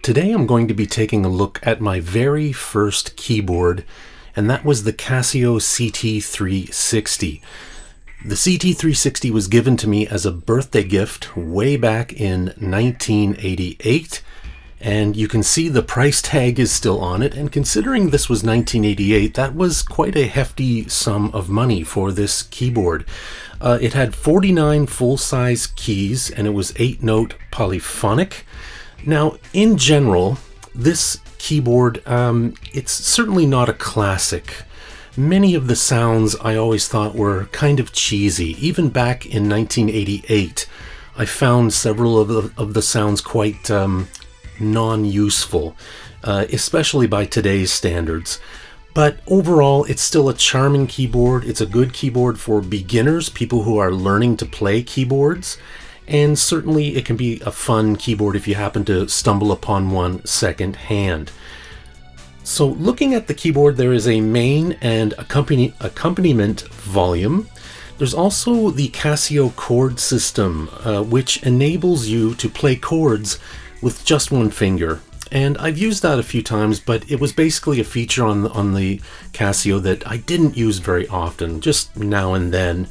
Today I'm going to be taking a look at my very first keyboard, and that was the Casio CT360. The CT360 was given to me as a birthday gift way back in 1988, and you can see the price tag is still on it, and considering this was 1988, that was quite a hefty sum of money for this keyboard. It had 49 full-size keys, and it was 8-note polyphonic. Now, in general, this keyboard, it's certainly not a classic. Many of the sounds I always thought were kind of cheesy. Even back in 1988, I found several of the sounds quite non-useful, especially by today's standards. But overall, it's still a charming keyboard. It's a good keyboard for beginners, people who are learning to play keyboards. And certainly it can be a fun keyboard if you happen to stumble upon one second hand. So looking at the keyboard, there is a main and accompaniment volume. There's also the Casio chord system, which enables you to play chords with just one finger. And I've used that a few times, but it was basically a feature on the Casio that I didn't use very often, just now and then.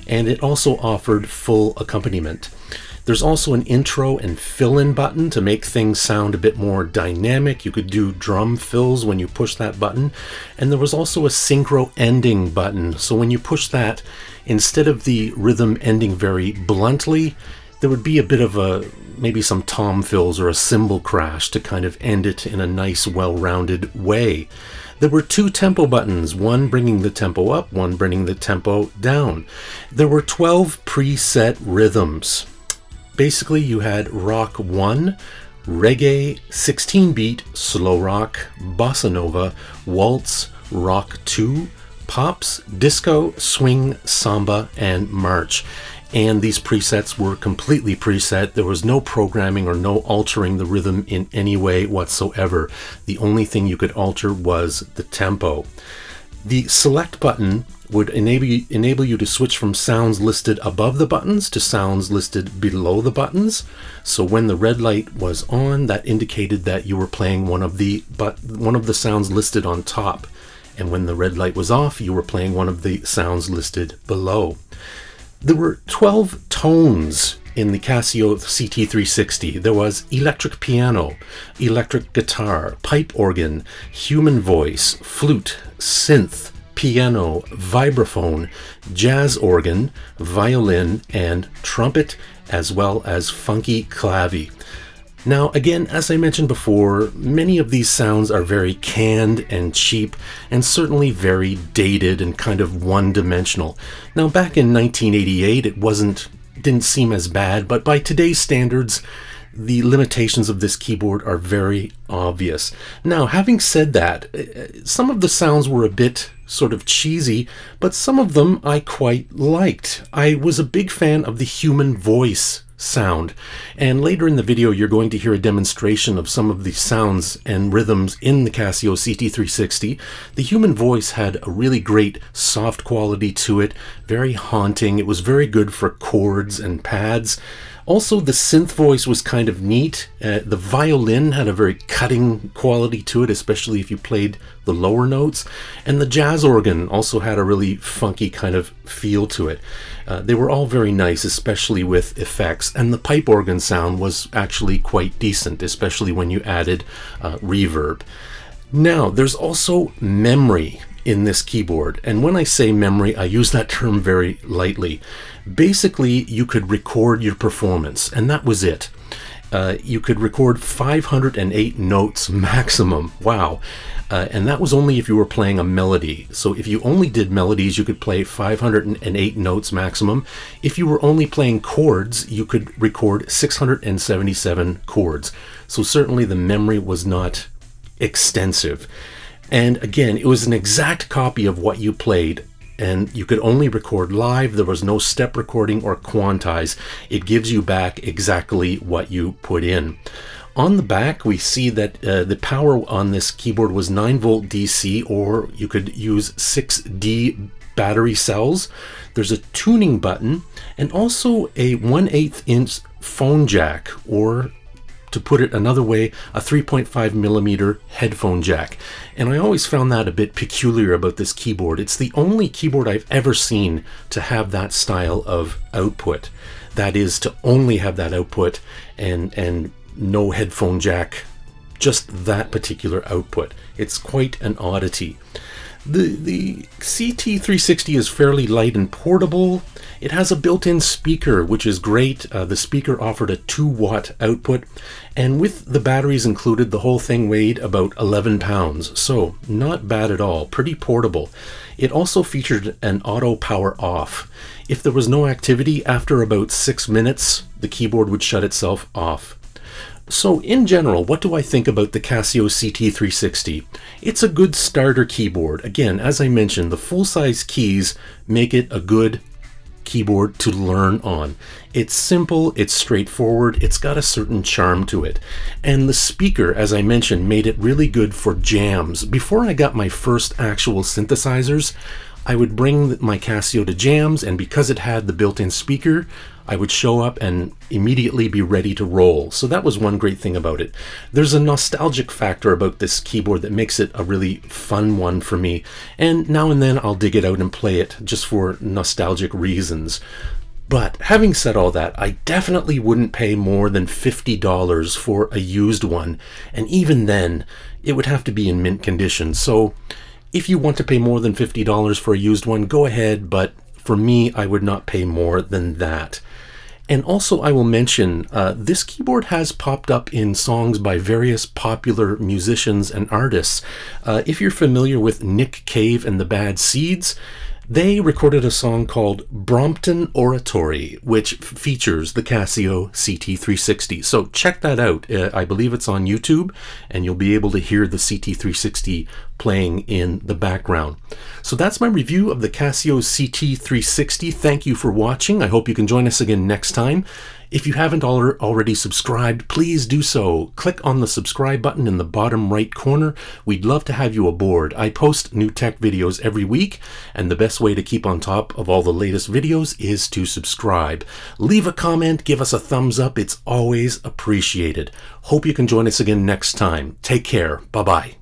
And it also offered full accompaniment. There's also an intro and fill-in button to make things sound a bit more dynamic. You could do drum fills when you push that button. And there was also a synchro ending button. So when you push that, instead of the rhythm ending very bluntly, there would be a bit of maybe some tom fills or a cymbal crash to kind of end it in a nice, well-rounded way. There were two tempo buttons, one bringing the tempo up, one bringing the tempo down. There were 12 preset rhythms. Basically, you had rock 1, reggae, 16-beat, slow rock, bossa nova, waltz, rock 2, pops, disco, swing, samba, and march. And these presets were completely preset. There was no programming or no altering the rhythm in any way whatsoever. The only thing you could alter was the tempo. The select button would enable you to switch from sounds listed above the buttons to sounds listed below the buttons. So when the red light was on, that indicated that you were playing one of the sounds listed on top. And when the red light was off, you were playing one of the sounds listed below. There were 12 tones in the Casio CT360. There was electric piano, electric guitar, pipe organ, human voice, flute, synth, piano, vibraphone, jazz organ, violin, and trumpet, as well as funky clavi. Now, again, as I mentioned before, many of these sounds are very canned and cheap, and certainly very dated and kind of one-dimensional. Now, back in 1988, it didn't seem as bad, but by today's standards, the limitations of this keyboard are very obvious. Now, having said that, some of the sounds were a bit sort of cheesy, but some of them I quite liked. I was a big fan of the human voice sound, and later in the video you're going to hear a demonstration of some of the sounds and rhythms in the Casio CT360. The human voice had a really great soft quality to it, very haunting. It was very good for chords and pads. Also, the synth voice was kind of neat. The violin had a very cutting quality to it, especially if you played the lower notes. And the jazz organ also had a really funky kind of feel to it. They were all very nice, especially with effects. And the pipe organ sound was actually quite decent, especially when you added reverb. Now, there's also memory in this keyboard, and when I say memory, I use that term very lightly. Basically, you could record your performance, and that was it. You could record 508 notes maximum. Wow. And that was only if you were playing a melody. So if you only did melodies, you could play 508 notes maximum. If you were only playing chords, you could record 677 chords. So certainly the memory was not extensive. And again, it was an exact copy of what you played, and you could only record live. There was no step recording or quantize. It gives you back exactly what you put in. On the back, we see that the power on this keyboard was 9-volt DC, or you could use 6D battery cells. There's a tuning button, and also a 1/8 inch phone jack, or to put it another way, a 3.5 millimeter headphone jack. And I always found that a bit peculiar about this keyboard. It's the only keyboard I've ever seen to have that style of output. That is, to only have that output and no headphone jack, just that particular output. It's quite an oddity. The CT360 is fairly light and portable. It has a built-in speaker, which is great. The speaker offered a 2-watt output, and with the batteries included, the whole thing weighed about 11 pounds, so not bad at all, pretty portable. It also featured an auto power off. If there was no activity, after about 6 minutes, the keyboard would shut itself off. So in general, what do I think about the Casio CT360? It's a good starter keyboard. Again, as I mentioned, the full-size keys make it a good keyboard to learn on. It's simple, it's straightforward, it's got a certain charm to it. And the speaker, as I mentioned, made it really good for jams. Before I got my first actual synthesizers, I would bring my Casio to jams, and because it had the built-in speaker, I would show up and immediately be ready to roll. So that was one great thing about it. There's a nostalgic factor about this keyboard that makes it a really fun one for me. And now and then I'll dig it out and play it just for nostalgic reasons. But having said all that, I definitely wouldn't pay more than $50 for a used one. And even then, it would have to be in mint condition. So if you want to pay more than $50 for a used one, go ahead, but for me, I would not pay more than that. And also, I will mention, this keyboard has popped up in songs by various popular musicians and artists. If you're familiar with Nick Cave and the Bad Seeds, they recorded a song called Brompton Oratory, which features the Casio CT360. So check that out. I believe it's on YouTube, and you'll be able to hear the CT360 playing in the background. So that's my review of the Casio CT360. Thank you for watching. I hope you can join us again next time. If you haven't already subscribed, please do so. Click on the subscribe button in the bottom right corner. We'd love to have you aboard. I post new tech videos every week, and the best way to keep on top of all the latest videos is to subscribe. Leave a comment, give us a thumbs up. It's always appreciated. Hope you can join us again next time. Take care. Bye-bye.